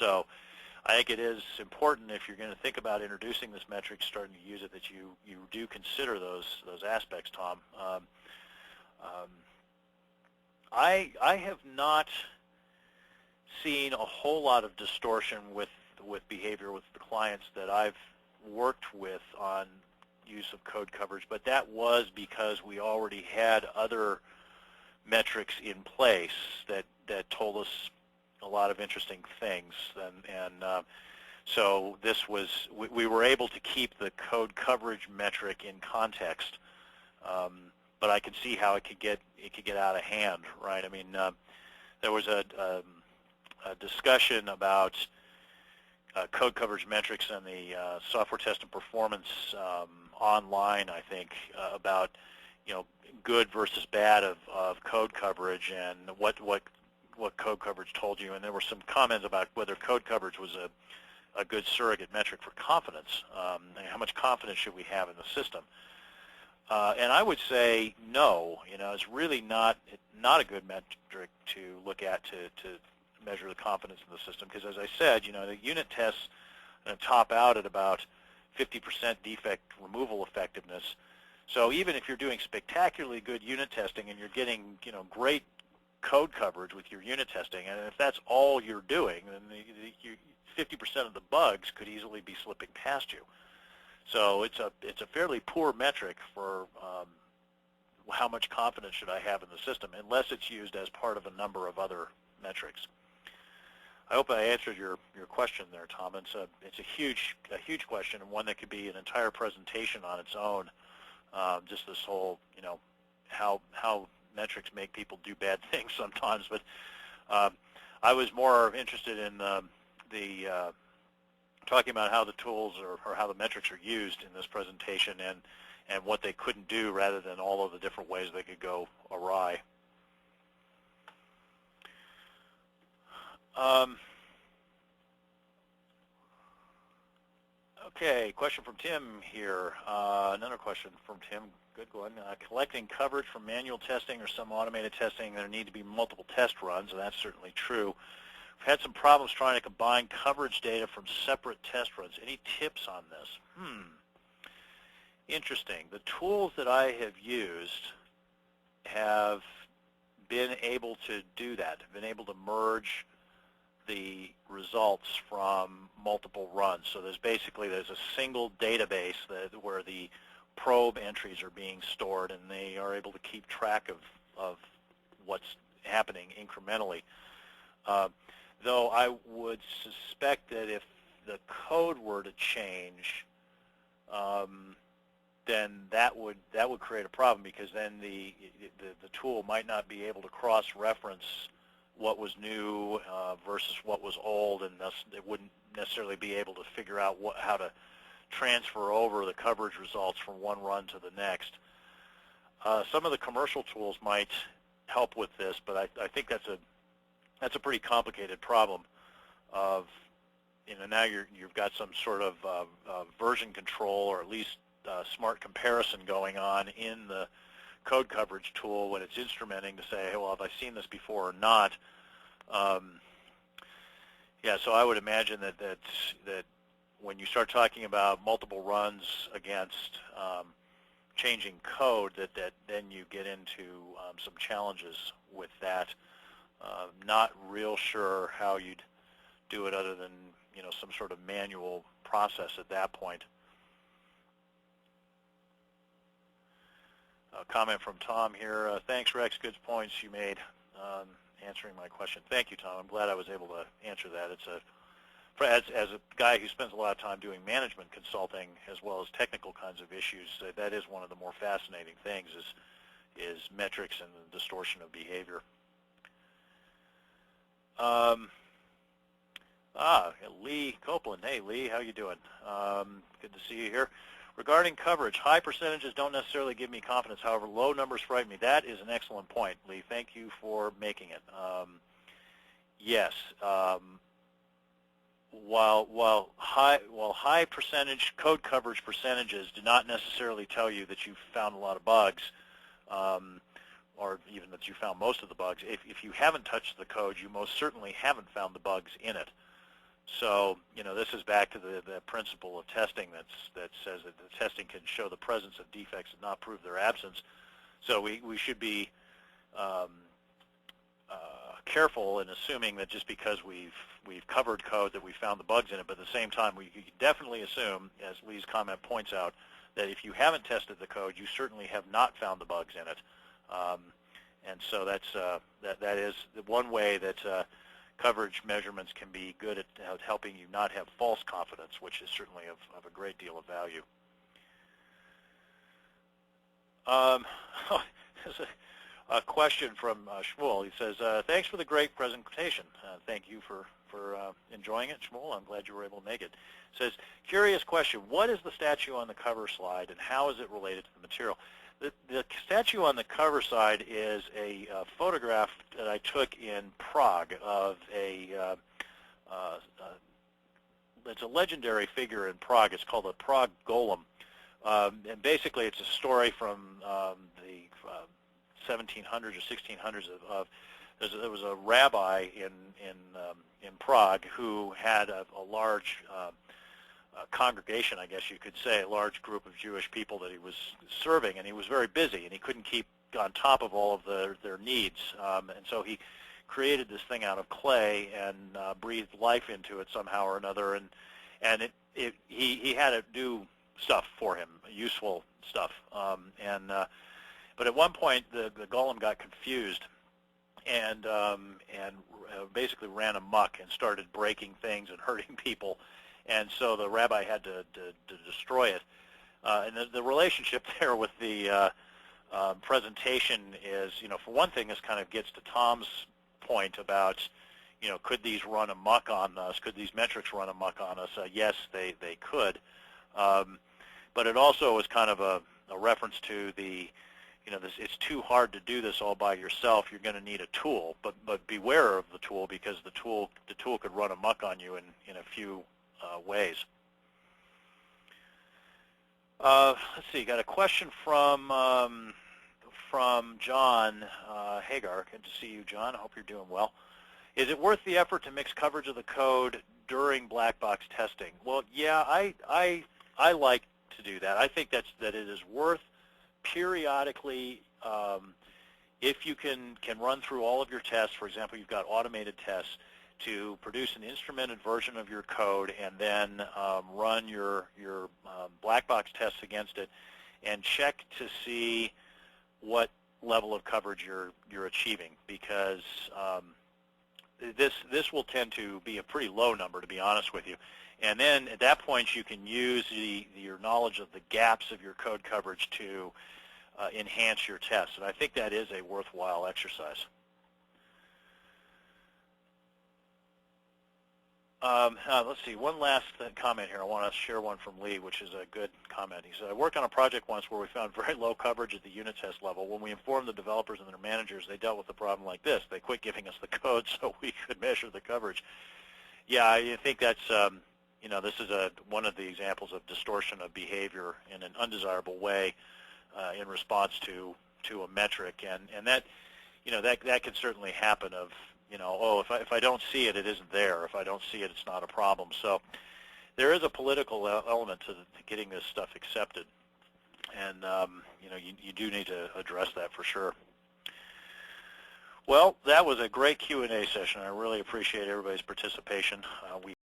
So I think it is important, if you're going to think about introducing this metric, starting to use it, that you do consider those aspects, Tom. I have not seen a whole lot of distortion with behavior with the clients that I've worked with on use of code coverage, but that was because we already had other metrics in place that told us a lot of interesting things, and so this was, we were able to keep the code coverage metric in context, but I could see how it could get out of hand, right? I mean, there was a discussion about code coverage metrics and the software test and performance online, I think, about good versus bad of code coverage and what code coverage told you, and there were some comments about whether code coverage was a good surrogate metric for confidence. And how much confidence should we have in the system? And I would say no. It's really not a good metric to look at to measure the confidence in the system, because as I said, the unit tests top out at about 50% defect removal effectiveness. So even if you're doing spectacularly good unit testing and you're getting great code coverage with your unit testing, and if that's all you're doing, then 50% of the bugs could easily be slipping past you. So it's a fairly poor metric for how much confidence should I have in the system, unless it's used as part of a number of other metrics. I hope I answered your question there, Tom. It's a huge question, and one that could be an entire presentation on its own. Just this whole how metrics make people do bad things sometimes. But I was more interested in the talking about how the tools or how the metrics are used in this presentation, and what they couldn't do, rather than all of the different ways they could go awry. Okay, question from Tim here. Another question from Tim. Good one. Collecting coverage from manual testing or some automated testing, there need to be multiple test runs, and that's certainly true. We've had some problems trying to combine coverage data from separate test runs. Any tips on this? Interesting. The tools that I have used have been able to do that, have been able to merge the results from multiple runs. So there's a single database where the probe entries are being stored, and they are able to keep track of what's happening incrementally. Though I would suspect that if the code were to change, then that would create a problem, because then the tool might not be able to cross-reference what was new versus what was old, and thus it wouldn't necessarily be able to figure out how to transfer over the coverage results from one run to the next. Some of the commercial tools might help with this, but I think that's a pretty complicated problem. Of now you've got some sort of version control, or at least smart comparison going on in the code coverage tool when it's instrumenting to say, hey, well, have I seen this before or not? Yeah, so I would imagine that when you start talking about multiple runs against changing code, that then you get into some challenges with that. Not real sure how you'd do it other than some sort of manual process at that point. A comment from Tom here. Thanks, Rex. Good points you made answering my question. Thank you, Tom. I'm glad I was able to answer that. As a guy who spends a lot of time doing management consulting as well as technical kinds of issues, that is one of the more fascinating things is metrics and the distortion of behavior. Lee Copeland. Hey, Lee, how you doing? Good to see you here. Regarding coverage, high percentages don't necessarily give me confidence. However, low numbers frighten me. That is an excellent point, Lee. Thank you for making it. Yes. While high percentage code coverage percentages do not necessarily tell you that you've found a lot of bugs, or even that you found most of the bugs, if you haven't touched the code, you most certainly haven't found the bugs in it. so, this is back to the principle of testing that says that the testing can show the presence of defects and not prove their absence. So we should be careful in assuming that just because we've covered code that we found the bugs in it, but at the same time we can definitely assume, as Lee's comment points out, that if you haven't tested the code, you certainly have not found the bugs in it. And so that is one way that coverage measurements can be good at helping you not have false confidence, which is certainly of a great deal of value. There's a question from Shmuel. He says, thanks for the great presentation. Thank you for enjoying it, Shmuel. I'm glad you were able to make it. Says, curious question, what is the statue on the cover slide and how is it related to the material? The statue on the cover side is a photograph that I took in Prague of it's a legendary figure in Prague. It's called the Prague Golem. And basically it's a story from the 1700s or 1600s there was a rabbi in Prague who had a large congregation, I guess you could say, a large group of Jewish people that he was serving, and he was very busy, and he couldn't keep on top of all of their needs, and so he created this thing out of clay and breathed life into it somehow or another, and he had it do stuff for him, useful stuff, but at one point the golem got confused and basically ran amok and started breaking things and hurting people. And so the rabbi had to destroy it. And the relationship there with the presentation is, for one thing, this kind of gets to Tom's point about, could these run amok on us? Could these metrics run amok on us? Yes, they could. But it also is kind of a reference to the, it's too hard to do this all by yourself. You're going to need a tool, but beware of the tool because the tool could run amok on you in a few ways. Let's see, got a question from John Hagar. Good to see you, John. I hope you're doing well. Is it worth the effort to mix coverage of the code during black box testing? Well, yeah, I like to do that. I think that it is worth periodically, if you can run through all of your tests. For example, you've got automated tests, to produce an instrumented version of your code and then run your black box tests against it and check to see what level of coverage you're achieving, because this will tend to be a pretty low number, to be honest with you. And then at that point you can use your knowledge of the gaps of your code coverage to enhance your tests, and I think that is a worthwhile exercise. Let's see, one last comment here. I want to share one from Lee, which is a good comment. He said, I worked on a project once where we found very low coverage at the unit test level. When we informed the developers and their managers, they dealt with the problem like this. They quit giving us the code so we could measure the coverage. Yeah, I think that's, this is one of the examples of distortion of behavior in an undesirable way in response to a metric. And that, that can certainly happen of, if I don't see it, it isn't there. If I don't see it, it's not a problem. So there is a political element to getting this stuff accepted, and you do need to address that for sure. Well, that was a great Q&A session. I really appreciate everybody's participation. We